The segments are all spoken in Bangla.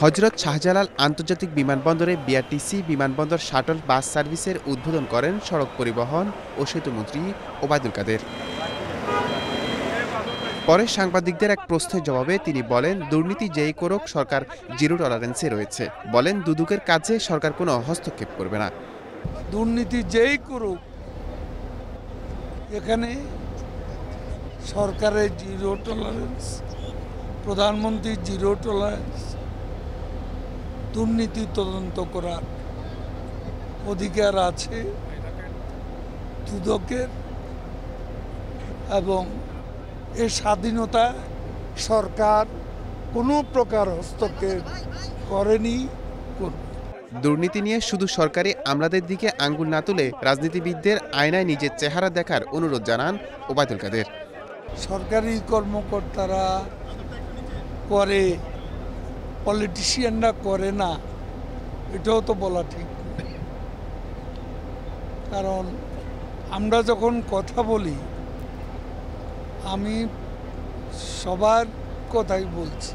হযরত শাহজালাল আন্তর্জাতিক বিমানবন্দরে বিআরটিসি বিমানবন্দর শাটল বাস সার্ভিসের উদ্বোধন করেন সড়ক পরিবহন ও সেতুমন্ত্রী ওবায়দুল কাদের। পরে সাংবাদিকদের এক প্রশ্নের জবাবে তিনি বলেন, দুর্নীতি যেই করুক সরকার জিরো টলারেন্সে রয়েছে। বলেন, দুদকের কাজে সরকার কোনো হস্তক্ষেপ করবে না। দুর্নীতি যেই করুক এখানে সরকারের জিরো টলারেন্স, প্রধানমন্ত্রী জিরো টলারেন্স, দুর্নীতি তদন্ত করার অধিকার আছে দুদকের, এবং এর স্বাধীনতা সরকার কোনো প্রকার হস্তক্ষেপ করেনি, করবে। দুর্নীতি নিয়ে শুধু সরকারি আমলাদের দিকে আঙ্গুল না তুলে রাজনীতিবিদদের আয়নায় নিজের চেহারা দেখার অনুরোধ জানান ওবায়দুল কাদের। সরকারি কর্মকর্তারা করে, পলিটিশিয়ানরা করে না, এটাও তো বলা ঠিক। কারণ আমরা যখন কথা বলি, আমি সবার কথাই বলছি,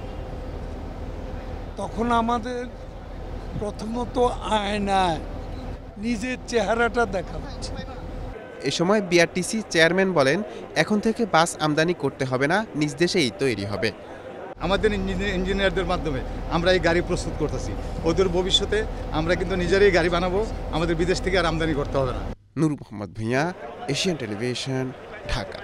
তখন আমাদের প্রথমত আয়নায় নিজের চেহারাটা দেখা হচ্ছে। এ সময় বিআরটিসি চেয়ারম্যান বলেন, এখন থেকে বাস আমদানি করতে হবে না, নিজ দেশেই তৈরি হবে। আমাদের ইঞ্জিনিয়ারদের মাধ্যমে আমরা এই গাড়ি প্রস্তুত করতেছি। ওদের ভবিষ্যতে আমরা কিন্তু নিজেরাই গাড়ি বানাবো, আমাদের বিদেশ থেকে আর আমদানি করতে হবে না। নূর মোহাম্মদ ভূঁইয়া, এশিয়ান টেলিভিশন, ঢাকা।